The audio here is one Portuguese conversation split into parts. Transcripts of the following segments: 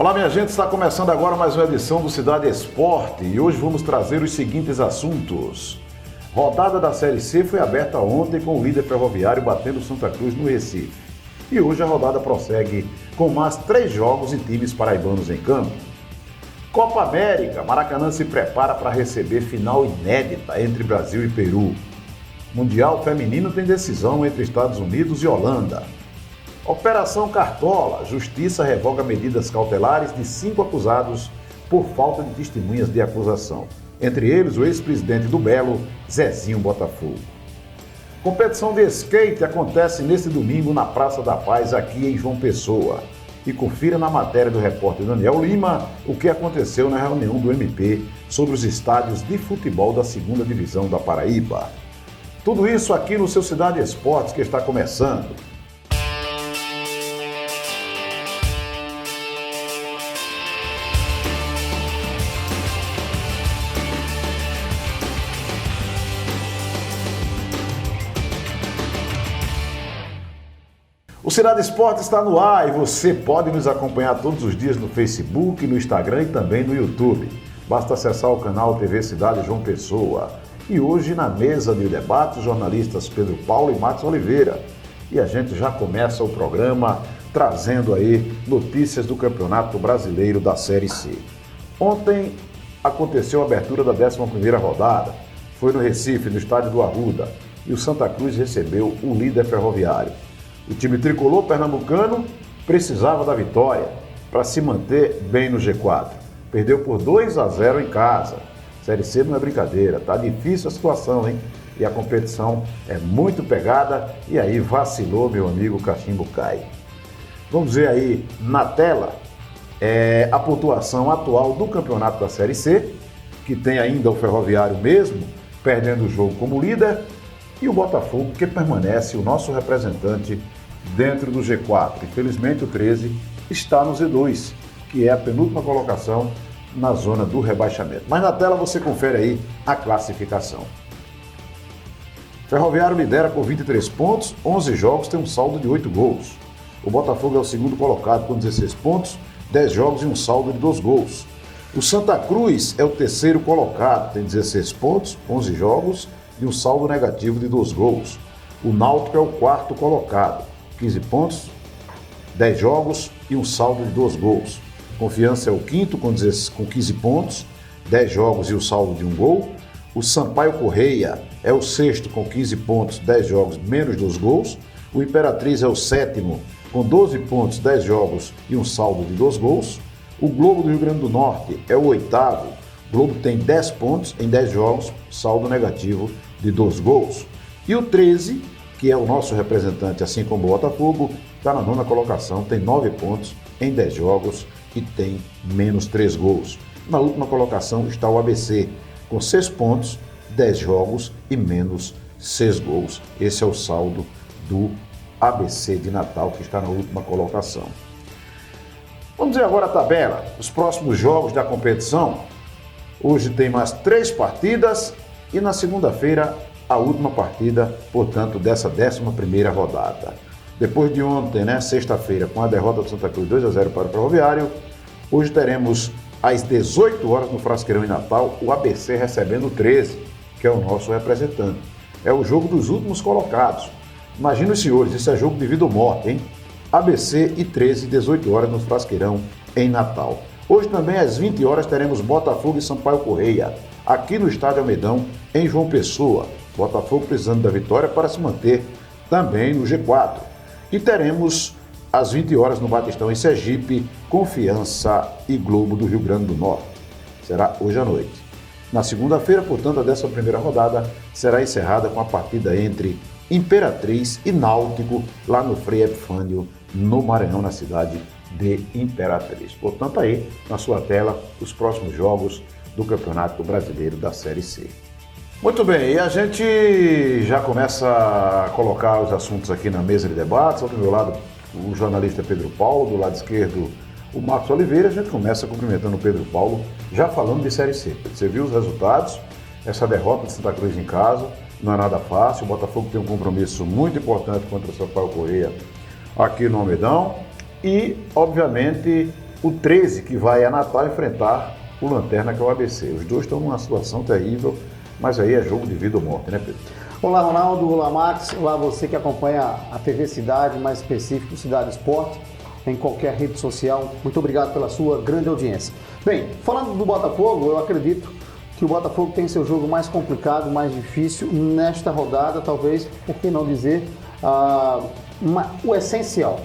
Olá, minha gente, está começando agora mais uma edição do Cidade Esporte e hoje vamos trazer os seguintes assuntos. Rodada da Série C foi aberta ontem com o líder Ferroviário batendo o Santa Cruz no Recife. E hoje a rodada prossegue com mais 3 jogos e times paraibanos em campo. Copa América, Maracanã se prepara para receber final inédita entre Brasil e Peru. Mundial Feminino tem decisão entre Estados Unidos e Holanda. Operação Cartola, Justiça revoga medidas cautelares de 5 acusados por falta de testemunhas de acusação. Entre eles, o ex-presidente do Belo, Zezinho Botafogo. Competição de skate acontece neste domingo na Praça da Paz, aqui em João Pessoa. E confira na matéria do repórter Daniel Lima o que aconteceu na reunião do MP sobre os estádios de futebol da 2ª Divisão da Paraíba. Tudo isso aqui no seu Cidade Esportes, que está começando. O Cidade Esporte está no ar e você pode nos acompanhar todos os dias no Facebook, no Instagram e também no YouTube. Basta acessar o canal TV Cidade João Pessoa. E hoje na mesa de debate, os jornalistas Pedro Paulo e Max Oliveira. E a gente já começa o programa trazendo aí notícias do Campeonato Brasileiro da Série C. Ontem aconteceu a abertura da 11ª rodada. Foi no Recife, no estádio do Arruda. E o Santa Cruz recebeu o líder Ferroviário. O time tricolor pernambucano precisava da vitória para se manter bem no G4. Perdeu por 2-0 em casa. Série C não é brincadeira, tá difícil a situação, hein? E a competição é muito pegada e aí vacilou, meu amigo, o cachimbo cai. Vamos ver aí na tela a pontuação atual do campeonato da Série C, que tem ainda o Ferroviário mesmo, perdendo o jogo como líder, e o Botafogo, que permanece o nosso representante dentro do G4. Infelizmente, o 13 está no Z2, que é a penúltima colocação na zona do rebaixamento. Mas na tela você confere aí a classificação. Ferroviário lidera com 23 pontos, 11 jogos, tem um saldo de 8 gols. O Botafogo é o segundo colocado com 16 pontos, 10 jogos e um saldo de 2 gols. O Santa Cruz é o terceiro colocado, tem 16 pontos, 11 jogos e um saldo negativo de 2 gols. O Náutico é o quarto colocado, 15 pontos, 10 jogos e um saldo de 2 gols. Confiança é o quinto com 15 pontos, 10 jogos e o saldo de 1 gol. O Sampaio Correia é o sexto com 15 pontos, 10 jogos, menos 2 gols. O Imperatriz é o sétimo com 12 pontos, 10 jogos e um saldo de 2 gols. O Globo do Rio Grande do Norte é o oitavo. O Globo tem 10 pontos em 10 jogos, saldo negativo de 2 gols. E o 13, que é o nosso representante, assim como o Botafogo, está na 9ª colocação, tem 9 pontos em 10 jogos e tem menos 3 gols. Na última colocação está o ABC, com 6 pontos, 10 jogos e menos 6 gols. Esse é o saldo do ABC de Natal, que está na última colocação. Vamos ver agora a tabela. Os próximos jogos da competição. Hoje tem mais 3 partidas e na segunda-feira a última partida, portanto, dessa 11ª rodada. Depois de ontem, sexta-feira, com a derrota do Santa Cruz 2-0 para o Ferroviário, hoje teremos às 18 horas no Frasqueirão em Natal, o ABC recebendo o 13, que é o nosso representante. É o jogo dos últimos colocados. Imaginem os senhores, isso é jogo de vida ou morte, hein? ABC e 13, 18 horas no Frasqueirão em Natal. Hoje também às 20 horas teremos Botafogo e Sampaio Correia, aqui no Estádio Almedão, em João Pessoa. Botafogo precisando da vitória para se manter também no G4. E teremos às 20 horas no Batistão em Sergipe, Confiança e Globo do Rio Grande do Norte. Será hoje à noite. Na segunda-feira, portanto, a 11ª rodada será encerrada com a partida entre Imperatriz e Náutico, lá no Frei Epifânio, no Maranhão, na cidade de Imperatriz. Portanto, aí, na sua tela, os próximos jogos do Campeonato Brasileiro da Série C. Muito bem, e a gente já começa a colocar os assuntos aqui na mesa de debates. Ao meu lado, o jornalista Pedro Paulo, do lado esquerdo, o Marcos Oliveira. A gente começa cumprimentando o Pedro Paulo, já falando de Série C. Você viu os resultados, essa derrota de Santa Cruz em casa, não é nada fácil. O Botafogo tem um compromisso muito importante contra o Sampaio Correia aqui no Almedão. E, obviamente, o 13, que vai a Natal enfrentar o Lanterna, que é o ABC. Os dois estão numa situação terrível, mas aí é jogo de vida ou morte, né, Pedro? Olá, Ronaldo. Olá, Max. Olá, você que acompanha a TV Cidade, mais específico Cidade Esporte, em qualquer rede social. Muito obrigado pela sua grande audiência. Bem, falando do Botafogo, eu acredito que o Botafogo tem seu jogo mais complicado, mais difícil nesta rodada, talvez, por que não dizer, o essencial.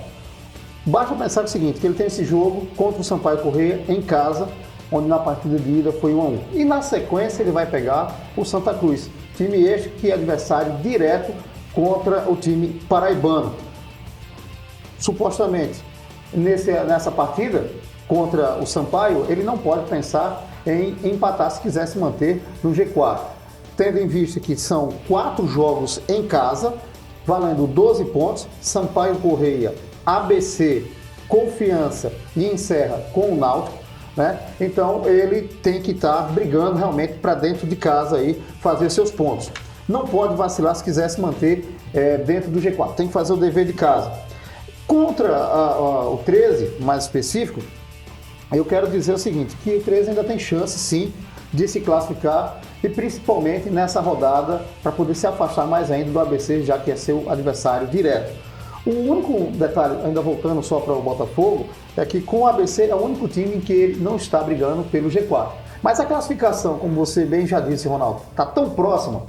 Basta pensar o seguinte, que ele tem esse jogo contra o Sampaio Corrêa em casa, onde na partida de ida foi 1-1. E na sequência ele vai pegar o Santa Cruz, time este que é adversário direto contra o time paraibano. Supostamente, nessa partida contra o Sampaio, ele não pode pensar em empatar se quiser se manter no G4. Tendo em vista que são 4 jogos em casa, valendo 12 pontos, Sampaio Corrêa, ABC, Confiança e encerra com o Náutico, né? Então ele tem que estar brigando realmente para dentro de casa aí, fazer seus pontos. Não pode vacilar se quiser se manter dentro do G4, tem que fazer o dever de casa. Contra o 13, mais específico, eu quero dizer o seguinte, que o 13 ainda tem chance sim de se classificar e principalmente nessa rodada para poder se afastar mais ainda do ABC, já que é seu adversário direto. O único detalhe, ainda voltando só para o Botafogo, é que com o ABC é o único time em que ele não está brigando pelo G4. Mas a classificação, como você bem já disse, Ronaldo, está tão próxima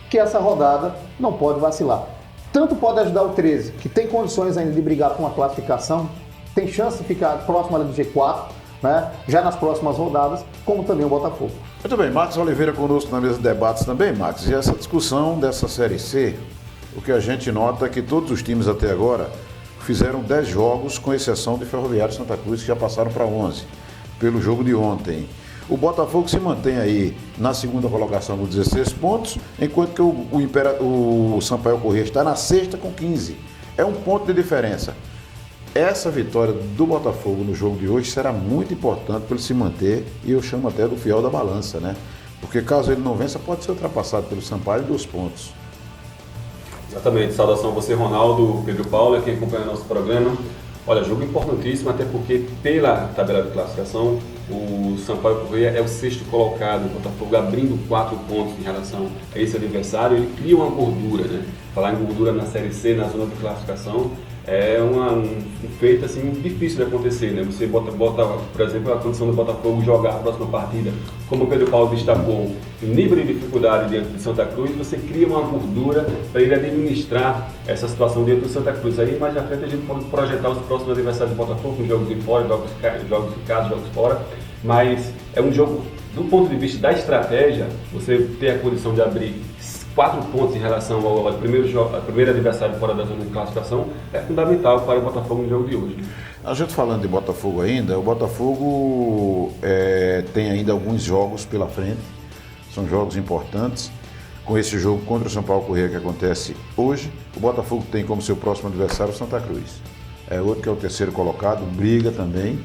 que essa rodada não pode vacilar. Tanto pode ajudar o 13, que tem condições ainda de brigar com a classificação, tem chance de ficar próximo ali do G4, né, já nas próximas rodadas, como também o Botafogo. Muito bem, Max Oliveira conosco na mesa de debates também, Max. E essa discussão dessa Série C, o que a gente nota é que todos os times até agora fizeram 10 jogos, com exceção de Ferroviário e Santa Cruz, que já passaram para 11, pelo jogo de ontem. O Botafogo se mantém aí na segunda colocação com 16 pontos, enquanto que o Sampaio Corrêa está na sexta com 15. É um ponto de diferença. Essa vitória do Botafogo no jogo de hoje será muito importante para ele se manter, e eu chamo até do fiel da balança, né? Porque caso ele não vença, pode ser ultrapassado pelo Sampaio em 2 pontos. Exatamente, saudação a você, Ronaldo, Pedro Paulo, quem acompanha nosso programa. Olha, jogo importantíssimo, até porque pela tabela de classificação, o Sampaio Corrêa é o 6º colocado, o Botafogo abrindo 4 pontos em relação a esse adversário, ele cria uma gordura, né? Falar em gordura na Série C, na zona de classificação, é um feito assim difícil de acontecer, né? Você bota, por exemplo, a condição do Botafogo jogar a próxima partida, como o Pedro Paulo destacou, o nível de dificuldade diante do Santa Cruz, você cria uma gordura para ele administrar essa situação dentro do Santa Cruz. Aí mais à frente a gente pode projetar os próximos adversários do Botafogo, com jogos de fora, jogos de casa, jogos fora, mas é um jogo, do ponto de vista da estratégia, você ter a condição de abrir 4 pontos em relação ao primeiro adversário fora da zona de classificação é fundamental para o Botafogo no jogo de hoje. A gente falando de Botafogo ainda, o Botafogo tem ainda alguns jogos pela frente, são jogos importantes. Com esse jogo contra o Sampaio Corrêa que acontece hoje, o Botafogo tem como seu próximo adversário o Santa Cruz. É outro que é o 3º colocado, briga também.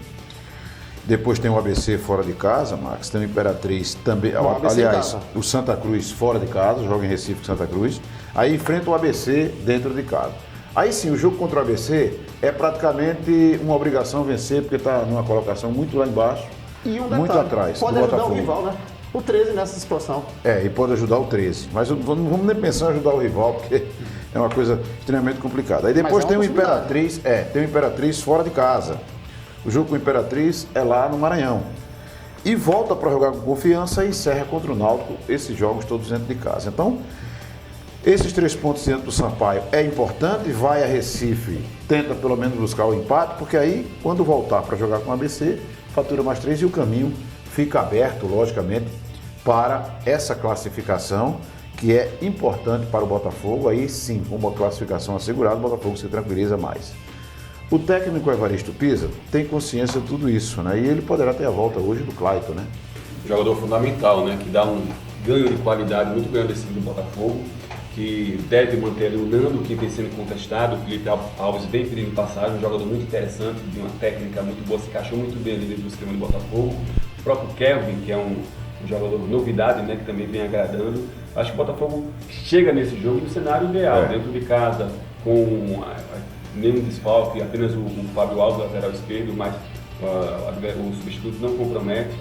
Depois tem o ABC fora de casa, Max, tem o Imperatriz também, aliás, o Santa Cruz fora de casa, joga em Recife com Santa Cruz, aí enfrenta o ABC dentro de casa. Aí sim, o jogo contra o ABC é praticamente uma obrigação vencer, porque está numa colocação muito lá embaixo, E um detalhe, muito atrás pode do ajudar Botafogo. o rival, né? O 13 nessa situação. E pode ajudar o 13, mas não vamos nem pensar em ajudar o rival, porque é uma coisa extremamente complicada. Aí depois tem o Imperatriz, tem o Imperatriz fora de casa. O jogo com o Imperatriz é lá no Maranhão. E volta para jogar com Confiança e encerra contra o Náutico, esses jogos todos dentro de casa. Então, esses 3 pontos dentro do Sampaio é importante, vai a Recife, tenta pelo menos buscar o empate, porque aí, quando voltar para jogar com o ABC, fatura mais 3 e o caminho fica aberto, logicamente, para essa classificação, que é importante para o Botafogo. Aí sim, com uma classificação assegurada, o Botafogo se tranquiliza mais. O técnico Evaristo Pisa tem consciência de tudo isso, né? E ele poderá ter a volta hoje do Clayton, né? Jogador fundamental, né? Que dá um ganho de qualidade muito grande esse time do Botafogo, que deve manter ali o Nando, que vem sendo contestado. O Felipe Alves vem pedindo passagem, um jogador muito interessante, de uma técnica muito boa, se encaixou muito bem ali dentro do sistema do Botafogo. O próprio Kelvin, que é um jogador novidade, né? Que também vem agradando. Acho que o Botafogo chega nesse jogo no cenário ideal, dentro de casa, com nenhum desfalque, apenas o Fábio Alves, lateral esquerdo, mas o substituto não compromete.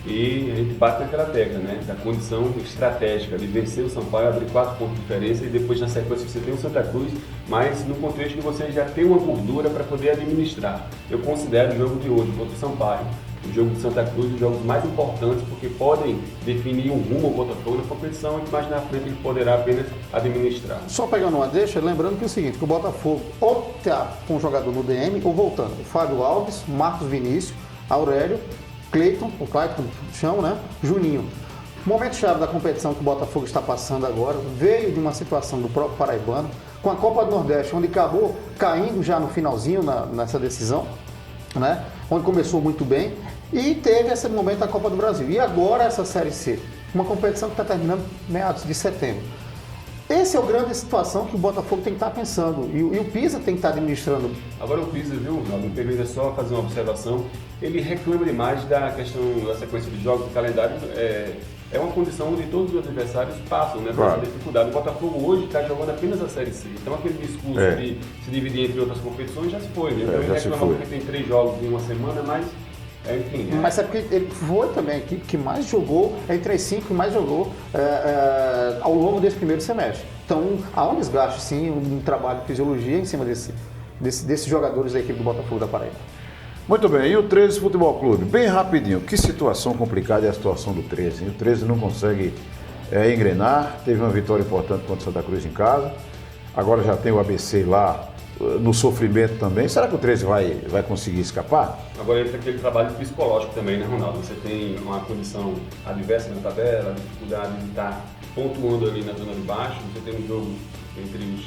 E a gente bate naquela tecla, né, da condição estratégica de vencer o Sampaio, abrir 4 pontos de diferença e depois na sequência você tem o Santa Cruz, mas no contexto que você já tem uma gordura para poder administrar. Eu considero o jogo de hoje contra o Sampaio, o jogo de Santa Cruz, os jogos mais importantes porque podem definir um rumo ao Botafogo na competição e mais na frente ele poderá apenas administrar. Só pegando uma deixa, lembrando que é o seguinte, que o Botafogo ou tá com um jogador no DM ou voltando. O Fábio Alves, Marcos Vinícius, Aurélio, Cleiton, o Cleiton, como chamam, né? Juninho. O momento chave da competição que o Botafogo está passando agora veio de uma situação do próprio paraibano, com a Copa do Nordeste, onde acabou caindo já no finalzinho nessa decisão, né? Onde começou muito bem, e teve esse momento da Copa do Brasil. E agora essa Série C, uma competição que está terminando meados de setembro. Essa é a grande situação que o Botafogo tem que estar pensando. E o Pisa tem que estar administrando. Agora o Pisa, viu, me permita só fazer uma observação. Ele reclama demais da questão da sequência de jogos, do calendário. É uma condição onde todos os adversários passam, né? Por essa dificuldade. O Botafogo hoje está jogando apenas a Série C. Então aquele discurso de se dividir entre outras competições já se foi. Né? Então ele reclama porque tem 3 jogos em uma semana, mas... enfim, Mas é porque ele foi também a equipe que mais jogou, entre as 5 que mais jogou ao longo desse primeiro semestre. Então há um desgaste, sim, um trabalho de fisiologia em cima desses jogadores da equipe do Botafogo da Paraíba. Muito bem, e o 13 Futebol Clube? Bem rapidinho, que situação complicada é a situação do 13. O 13 não consegue engrenar, teve uma vitória importante contra o Santa Cruz em casa, agora já tem o ABC lá no sofrimento também. Será que o 13 vai conseguir escapar? Agora entra aquele trabalho psicológico também, né, Ronaldo? Você tem uma condição adversa na tabela, a dificuldade de estar pontuando ali na zona de baixo, você tem um jogo entre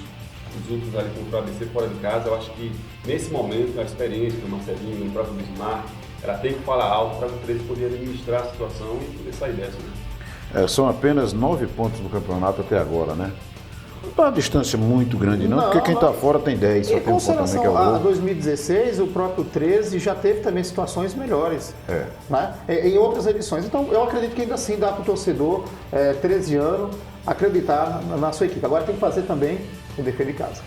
os outros ali contra o ABC fora de casa. Eu acho que nesse momento a experiência do Marcelinho, do próprio Bismarck, ela tem que falar alto para o 13 poder administrar a situação e poder sair dessa, né? São apenas 9 pontos no campeonato até agora, né? Não é uma distância muito grande não, porque quem está fora tem 10, só tem um ponto também que é o gol. gol. Em 2016, o próprio 13 já teve também situações melhores, né? Em outras edições. Então, eu acredito que ainda assim dá para o torcedor 13 anos acreditar na sua equipe. Agora tem que fazer também o dever de casa.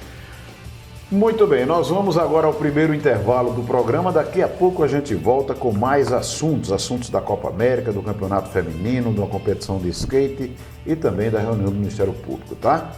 Muito bem, nós vamos agora ao primeiro intervalo do programa. Daqui a pouco a gente volta com mais assuntos da Copa América, do Campeonato Feminino, de uma competição de skate e também da reunião do Ministério Público, tá?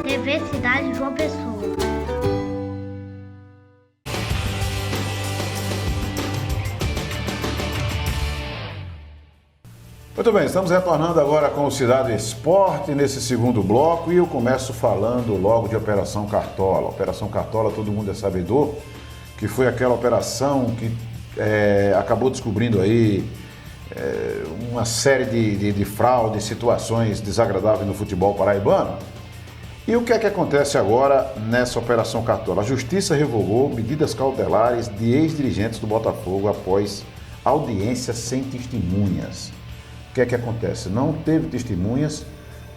TV Cidade João Pessoa. Muito bem, estamos retornando agora com o Cidade Esporte nesse segundo bloco e eu começo falando logo de Operação Cartola. Operação Cartola, todo mundo é sabedor, que foi aquela operação que acabou descobrindo aí uma série de fraudes, situações desagradáveis no futebol paraibano. E o que é que acontece agora nessa Operação Cartola? A Justiça revogou medidas cautelares de ex-dirigentes do Botafogo após audiência sem testemunhas. O que é que acontece? Não teve testemunhas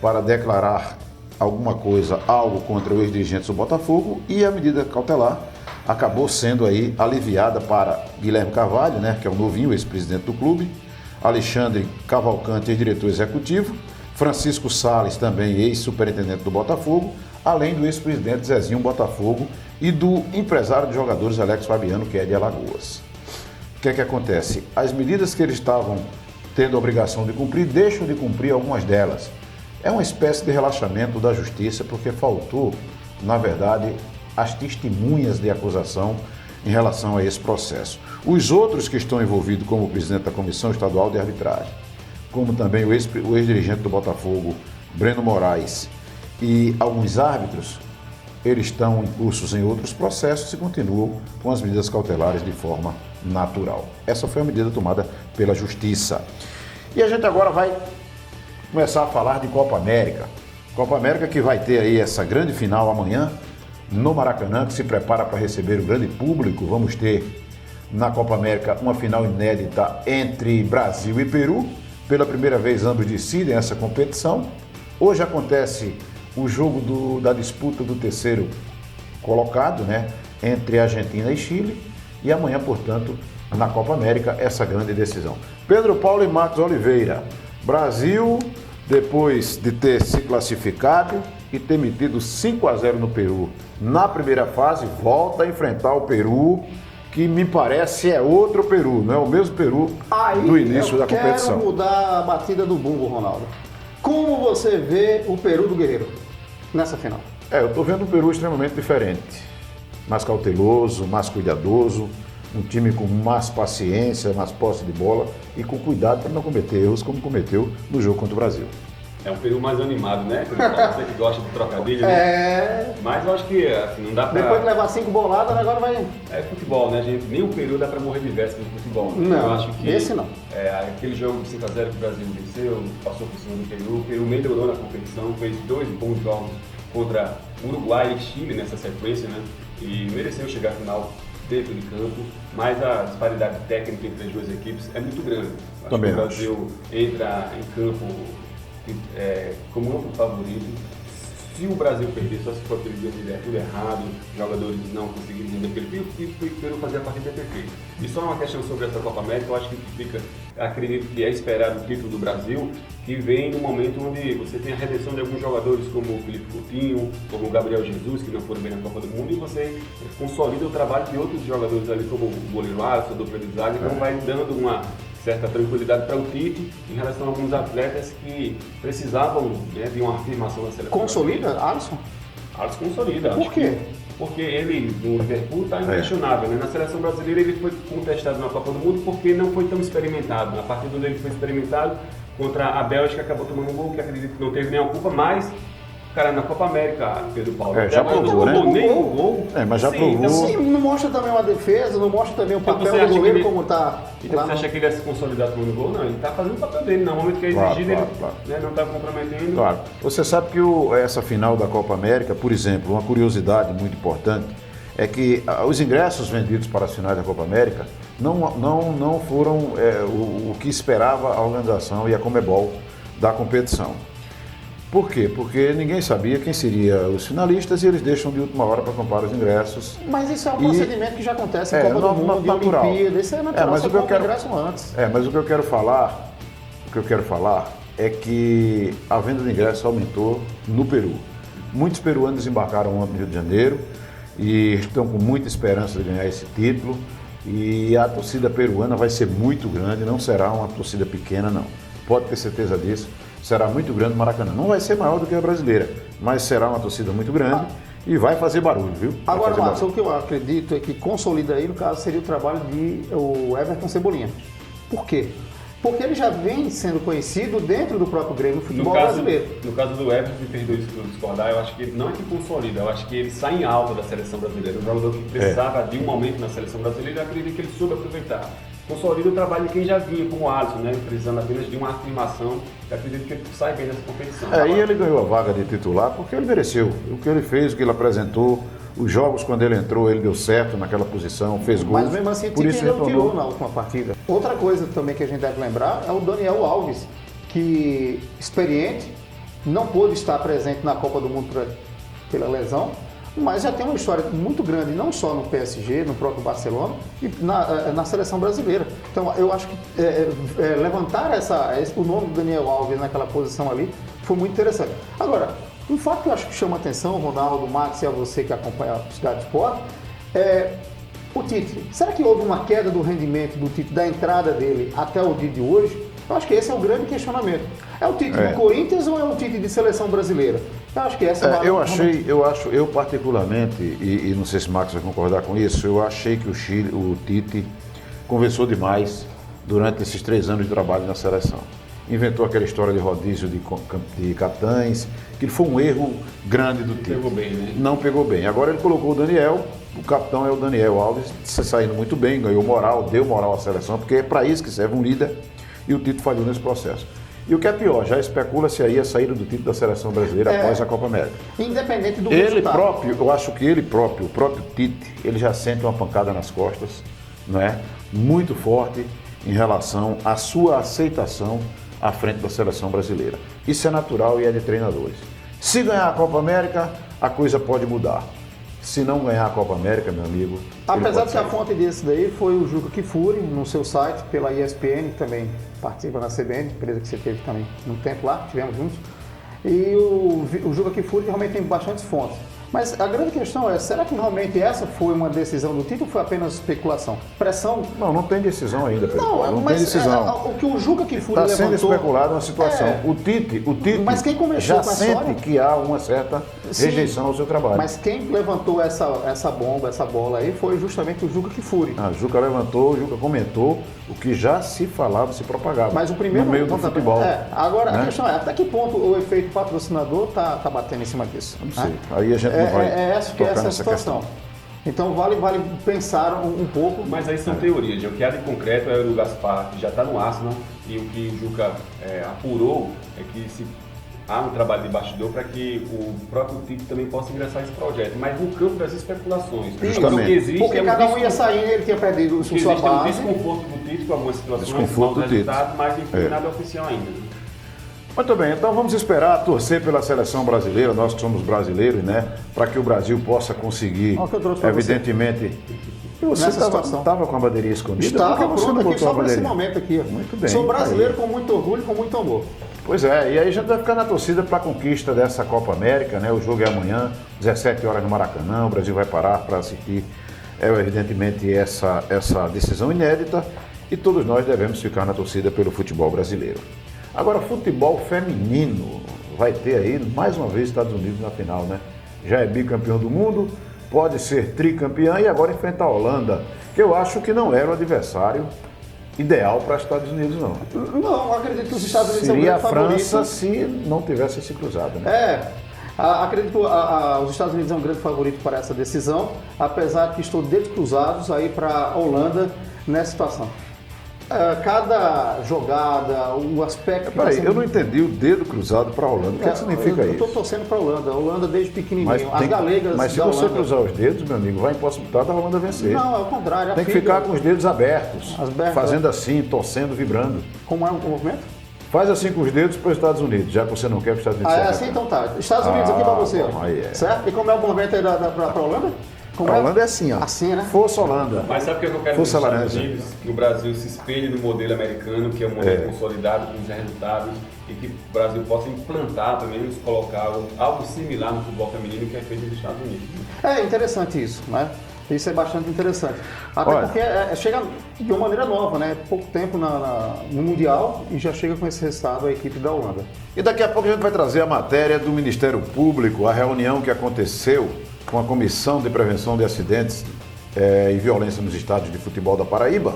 para declarar alguma coisa, algo contra o ex-dirigente do Botafogo e a medida cautelar acabou sendo aí aliviada para Guilherme Carvalho, né, que é o novinho ex-presidente do clube, Alexandre Cavalcante, ex-diretor executivo, Francisco Salles, também ex-superintendente do Botafogo, além do ex-presidente Zezinho Botafogo e do empresário de jogadores Alex Fabiano, que é de Alagoas. O que é que acontece? As medidas que eles estavam tendo a obrigação de cumprir, deixam de cumprir algumas delas. É uma espécie de relaxamento da justiça, porque faltou, na verdade, as testemunhas de acusação em relação a esse processo. Os outros que estão envolvidos, como o presidente da Comissão Estadual de Arbitragem, como também o ex-dirigente do Botafogo, Breno Moraes, e alguns árbitros, eles estão incursos em outros processos e continuam com as medidas cautelares de forma natural. Essa foi a medida tomada pela Justiça. E a gente agora vai começar a falar de Copa América. Copa América que vai ter aí essa grande final amanhã no Maracanã, que se prepara para receber o grande público. Vamos ter na Copa América uma final inédita entre Brasil e Peru. Pela primeira vez ambos decidem essa competição. Hoje acontece o jogo da disputa do terceiro colocado, né, entre Argentina e Chile, e amanhã, portanto, na Copa América, essa grande decisão. Pedro Paulo e Marcos Oliveira. Brasil, depois de ter se classificado e ter metido 5-0 no Peru na primeira fase, volta a enfrentar o Peru, que me parece é outro Peru, não é o mesmo Peru do início da competição. Eu quero mudar a batida do bumbo, Ronaldo. Como você vê o Peru do Guerreiro nessa final? Eu estou vendo um Peru extremamente diferente, mais cauteloso, mais cuidadoso, um time com mais paciência, mais posse de bola e com cuidado para não cometer erros como cometeu no jogo contra o Brasil. É um Peru mais animado, né? Você que gosta de trocadilho, né? Mas eu acho que assim, não dá pra... Depois de levar 5 boladas, agora vai... É futebol, né, gente? Nem o Peru dá pra morrer de véspera no futebol. Não, eu acho que esse não. Aquele jogo de 5-0 que o Brasil venceu, passou por cima do Peru. O Peru melhorou na competição, fez 2 bons jogos contra Uruguai e Chile nessa sequência, né? E mereceu chegar à final dentro de campo, mas a disparidade técnica entre as duas equipes é muito grande. Acho Também que o Brasil entra em campo como amplo favorito. Se o Brasil perder, só se for aquele dia que der tudo errado, jogadores não conseguirem render aquele pico, e o Peru fazer a partida perfeita. E só uma questão sobre essa Copa América, eu acho que acredito que é esperado o título do Brasil, que vem no momento onde você tem a redenção de alguns jogadores como o Felipe Coutinho, como o Gabriel Jesus, que não foram bem na Copa do Mundo, e você consolida o trabalho de outros jogadores ali, como o goleiro Alisson, a dupla de zaga, então vai dando uma certa tranquilidade para o Tite em relação a alguns atletas que precisavam, né, de uma afirmação na seleção. Consolida, Alisson? Alisson consolida. Por quê? Porque ele, no Liverpool, está inquestionável. Né? Na seleção brasileira ele foi contestado na Copa do Mundo porque não foi tão experimentado. Na partida onde ele foi experimentado contra a Bélgica, acabou tomando um gol, que acredito que não teve nenhuma culpa, mas... Cara, na Copa América, Pedro Paulo, já provou, né? Nem o gol. Mas já provou. Então, Sim, não mostra também uma defesa, não mostra também o papel você acha do goleiro que ele- como está. Então você acha que ele ia se consolidar tomando gol? Não, ele está fazendo o papel dele. No momento que é exigido, Claro. ele, né, não está comprometendo. Claro. Você sabe que essa final da Copa América, por exemplo, uma curiosidade muito importante é que os ingressos vendidos para as finais da Copa América não foram o que esperava a organização e a Conmebol da competição. Por quê? Porque ninguém sabia quem seriam os finalistas e eles deixam de última hora para comprar os ingressos. Mas isso é um procedimento que já acontece em Copa do Mundo, natural. Olimpíada, isso é natural, Mas você o que eu compra quero- ingresso antes. Mas o que eu quero falar é que a venda de ingressos aumentou no Peru. Muitos peruanos desembarcaram ontem no Rio de Janeiro e estão com muita esperança de ganhar esse título. E a torcida peruana vai ser muito grande, não será uma torcida pequena, não. Pode ter certeza disso. Será muito grande o Maracanã. Não vai ser maior do que a brasileira, mas será uma torcida muito grande e vai fazer barulho, viu? Vai Agora, fazer Marcos, barulho. o que eu acredito é que consolida aí, no caso, seria o trabalho de o Everton Cebolinha. Por quê? Porque ele já vem sendo conhecido dentro do próprio Grêmio no futebol brasileiro. No caso do Everton, me perdoe se eu discordar, eu acho que ele não é que consolida, eu acho que ele sai em alta da seleção brasileira. Um jogador que precisava de um momento na seleção brasileira, eu acredito que ele soube aproveitar. Consolida o trabalho de quem já vinha, como o Alisson, né? Precisando apenas de uma afirmação. Eu acredito que ele sai bem nessa competição. E ele ganhou a vaga de titular porque ele mereceu. O que ele fez, o que ele apresentou, os jogos quando ele entrou, ele deu certo naquela posição, fez gols. Mas mesmo assim, o por time isso não tirou retornou. na última partida. Outra coisa também que a gente deve lembrar é o Daniel Alves, que, experiente, não pôde estar presente na Copa do Mundo pela lesão, mas já tem uma história muito grande, não só no PSG, no próprio Barcelona, e na seleção brasileira. Então, eu acho que levantar o nome do Daniel Alves naquela posição ali foi muito interessante. Agora, um fato que eu acho que chama atenção, Ronaldo, Max e a você que acompanha a Cidade Sport, é o Tite. Será que houve uma queda do rendimento do Tite, da entrada dele até o dia de hoje? Eu acho que esse é o grande questionamento. É o Tite do Corinthians ou é o Tite de seleção brasileira? Eu acho que essa é eu particularmente, e não sei se o Max vai concordar com isso, eu achei que o Tite conversou demais durante esses 3 anos de trabalho na seleção. Inventou aquela história de rodízio de capitães, que foi um erro grande do Tite. Pegou bem, né? Não pegou bem. Agora ele colocou o Daniel, o capitão é o Daniel Alves, saindo muito bem, ganhou moral, deu moral à seleção, porque é para isso que serve um líder, e o Tite falhou nesse processo. E o que é pior, já especula-se aí a saída do Tite da seleção brasileira após a Copa América. Independente do Ele resultado. próprio, eu acho que o próprio Tite, ele já sente uma pancada nas costas, não é? Muito forte em relação à sua aceitação à frente da seleção brasileira. Isso é natural e é de treinadores. Se ganhar a Copa América, a coisa pode mudar. se não ganhar a Copa América, meu amigo... Apesar de que a fonte desse daí foi o Juca Kfouri, no seu site, pela ESPN, que também participa na CBN, empresa que você teve também no tempo lá, tivemos juntos. E o Juca Kfouri realmente tem bastantes fontes. Mas a grande questão é, será que realmente essa foi uma decisão do Tite ou foi apenas especulação? Pressão? Não tem decisão ainda, Pedro. Não Tem decisão. O que o Juca Kfouri Está levantou... sendo especulada uma situação. É. O Tite Mas quem começou já com essa sente história? que há uma certa Sim, rejeição ao seu trabalho. Mas quem levantou essa bomba, essa bola aí, foi justamente o Juca Kfouri. A Juca levantou, o Juca comentou o que já se falava, se propagava Mas o primeiro no meio do futebol. Agora, né? a questão é, até que ponto o efeito patrocinador tá batendo em cima disso? Não sei. Né? Aí a gente não vai Essa tocar é a nessa situação. questão. Então vale pensar um pouco. Mas aí são teorias. O que há de concreto é o do Gaspar, que já está no Arsenal, e o que o Juca apurou é que há um trabalho de bastidor para que o próprio Tite também possa ingressar nesse projeto, mas no campo das especulações. Justamente. Então, o que existe Porque é um cada um ia sair, ele tinha perdido o que sua existe é um base. desconforto do Tite com algumas situações, Desconforto maus do Tite. resultados, mas enfim, nada oficial ainda. Né? Muito bem, então vamos esperar, torcer pela seleção brasileira, nós que somos brasileiros, né? Para que o Brasil possa conseguir, Olha o que eu trouxe pra evidentemente... E você Nessa situação. estava com a bandeirinha escondida? Estava Por que você pronto não aqui botou a só para esse bandeirinha? momento aqui. ó. Muito bem, Sou brasileiro aí. com muito orgulho e com muito amor. Pois é, e aí a gente vai ficar na torcida para a conquista dessa Copa América, né? O jogo é amanhã, 17 horas no Maracanã, o Brasil vai parar para assistir, evidentemente, essa decisão inédita e todos nós devemos ficar na torcida pelo futebol brasileiro. Agora, futebol feminino, vai ter aí mais uma vez Estados Unidos na final, né? Já é bicampeão do mundo, pode ser tricampeã e agora enfrenta a Holanda, que eu acho que não era o adversário ideal para os Estados Unidos, não. Não, acredito que os Estados Unidos são Seria a grande França favorito. se não tivesse se cruzado, né? Acredito que os Estados Unidos é um grande favorito para essa decisão, apesar que estou dedos cruzados aí para a Holanda nessa situação. Cada jogada, o aspecto... que Peraí, vai ser- eu não entendi o dedo cruzado para a Holanda. O que significa eu estou isso? torcendo para a Holanda. A Holanda desde pequenininho. As tem- galegas mas se da você Holanda... cruzar os dedos, meu amigo, vai impossibilitar da Holanda vencer. Não, é o contrário. a Tem que filha- ficar com os dedos abertos, Abertos, fazendo assim, torcendo, vibrando. Como é o movimento? Faz assim com os dedos para os Estados Unidos, já que você não quer que os Estados Unidos É seja assim, campeão. então tá. Estados Unidos aqui para você. bom, aí é. Certo? E como é o movimento aí para a Holanda? Como A Holanda é assim, ó. Assim, né? Força Holanda. Mas sabe o que eu quero Força nos Estados laranja. Unidos? Que o Brasil se espelhe no modelo americano, que é um modelo consolidado, com os resultados, e que o Brasil possa implantar, pelo menos colocar algo similar no futebol feminino que é feito nos Estados Unidos. É interessante isso, né? Isso é bastante interessante. Até Olha. porque chega de uma maneira nova, né? Pouco tempo no Mundial e já chega com esse resultado a equipe da Holanda. E daqui a pouco a gente vai trazer a matéria do Ministério Público, a reunião que aconteceu com a Comissão de Prevenção de Acidentes e Violência nos Estádios de Futebol da Paraíba.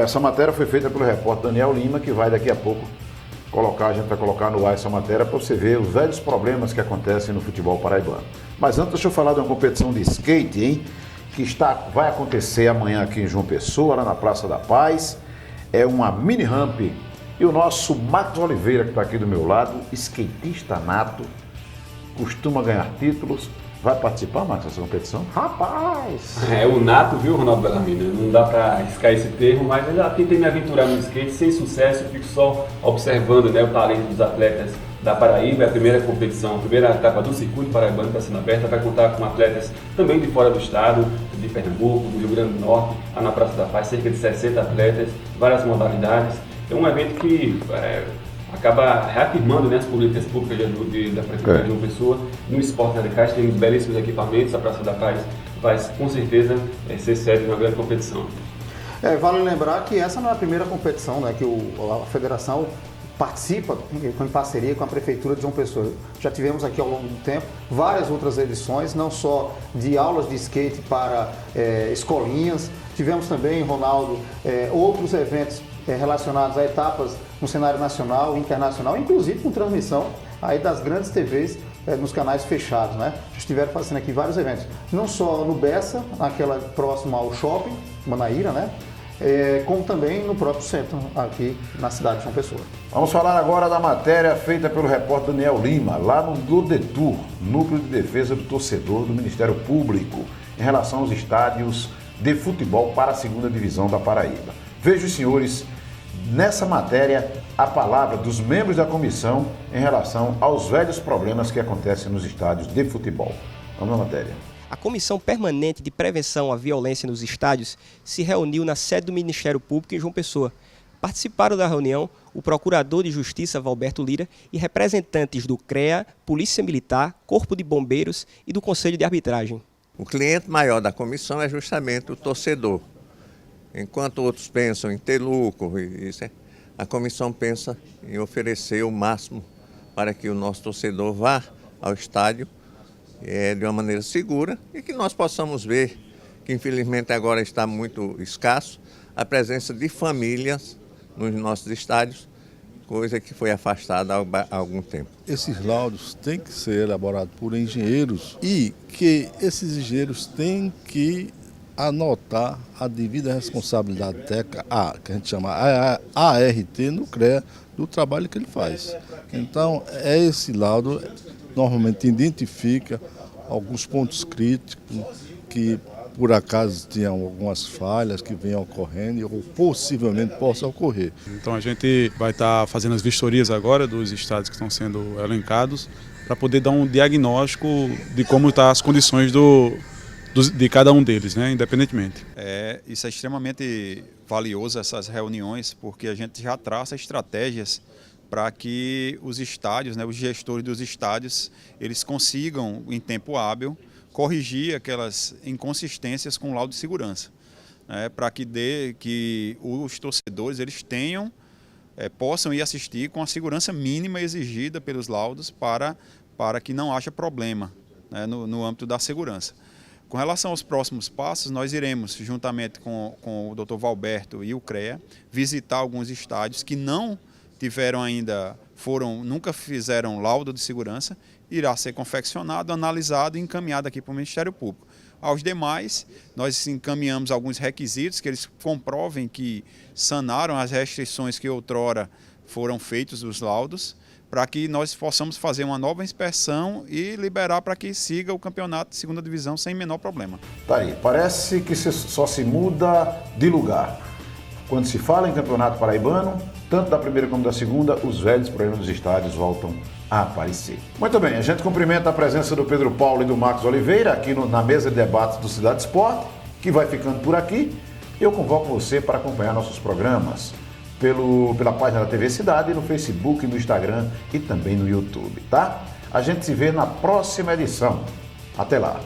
Essa matéria foi feita pelo repórter Daniel Lima, que vai daqui a pouco a gente vai colocar no ar essa matéria para você ver os velhos problemas que acontecem no futebol paraibano. Mas antes, deixa eu falar de uma competição de skate, hein? Que vai acontecer amanhã aqui em João Pessoa, lá na Praça da Paz. É uma mini ramp. E o nosso Marcos Oliveira, que está aqui do meu lado, skatista nato, costuma ganhar títulos. Vai participar, Marcos, dessa competição? Rapaz! É o nato, viu, Ronaldo Bellamina? Não dá pra arriscar esse termo, mas eu já tentei me aventurar no skate sem sucesso, eu fico só observando, né, o talento dos atletas da Paraíba. É a primeira competição, a primeira etapa do circuito paraibano está sendo aberta, vai contar com atletas também de fora do estado, de Pernambuco, do Rio Grande do Norte, lá na Praça da Paz, cerca de 60 atletas, várias modalidades. É um evento que acaba reafirmando, né, as políticas públicas da Prefeitura de João Pessoa. No Esporte Radicais temos belíssimos equipamentos, a Praça da Paz vai com certeza ser sede de uma grande competição. Vale lembrar que essa não é a primeira competição, né, que a federação participa em parceria com a Prefeitura de João Pessoa. Já tivemos aqui ao longo do tempo várias outras edições, não só de aulas de skate para escolinhas, tivemos também, Ronaldo, outros eventos relacionados a etapas no cenário nacional e internacional, inclusive com transmissão aí das grandes TVs nos canais fechados, né? Estiveram fazendo aqui vários eventos, não só no Bessa, naquela próxima ao shopping, Manaíra, né? Como também no próprio centro, aqui na cidade de João Pessoa. Vamos falar agora da matéria feita pelo repórter Daniel Lima, lá no DODETUR, Núcleo de Defesa do Torcedor do Ministério Público, em relação aos estádios de futebol para a segunda divisão da Paraíba. Vejo, senhores, nessa matéria a palavra dos membros da comissão em relação aos velhos problemas que acontecem nos estádios de futebol. Vamos à matéria. A Comissão Permanente de Prevenção à Violência nos Estádios se reuniu na sede do Ministério Público em João Pessoa. Participaram da reunião o Procurador de Justiça, Valberto Lira, e representantes do CREA, Polícia Militar, Corpo de Bombeiros e do Conselho de Arbitragem. O cliente maior da comissão é justamente o torcedor. Enquanto outros pensam em ter lucro, a comissão pensa em oferecer o máximo para que o nosso torcedor vá ao estádio de uma maneira segura e que nós possamos ver, que infelizmente agora está muito escasso, a presença de famílias nos nossos estádios, coisa que foi afastada há algum tempo. Esses laudos têm que ser elaborados por engenheiros e que esses engenheiros têm que anotar a devida responsabilidade técnica, que a gente chama ART no CREA, do trabalho que ele faz. Então, esse laudo normalmente identifica alguns pontos críticos que, por acaso, tinham algumas falhas que venham ocorrendo ou possivelmente possa ocorrer. Então a gente vai estar fazendo as vistorias agora dos estádios que estão sendo elencados para poder dar um diagnóstico de como estão as condições de cada um deles, né, independentemente. Isso é extremamente valioso, essas reuniões, porque a gente já traça estratégias para que os estádios, né, os gestores dos estádios, eles consigam, em tempo hábil, corrigir aquelas inconsistências com o laudo de segurança, né, para que os torcedores eles possam ir assistir com a segurança mínima exigida pelos laudos para que não haja problema, né, no âmbito da segurança. Com relação aos próximos passos, nós iremos, juntamente com o Dr. Valberto e o CREA, visitar alguns estádios que não tiveram ainda, nunca fizeram laudo de segurança, irá ser confeccionado, analisado e encaminhado aqui para o Ministério Público. Aos demais, nós encaminhamos alguns requisitos que eles comprovem que sanaram as restrições que outrora foram feitas dos laudos, para que nós possamos fazer uma nova inspeção e liberar para que siga o campeonato de segunda divisão sem menor problema. Tá aí, parece que só se muda de lugar. Quando se fala em campeonato paraibano, tanto da primeira como da segunda, os velhos problemas dos estádios voltam a aparecer. Muito bem, a gente cumprimenta a presença do Pedro Paulo e do Marcos Oliveira aqui na mesa de debates do Cidade Esporte, que vai ficando por aqui. Eu convoco você para acompanhar nossos programas pela página da TV Cidade, no Facebook, no Instagram e também no YouTube, tá? A gente se vê na próxima edição. Até lá!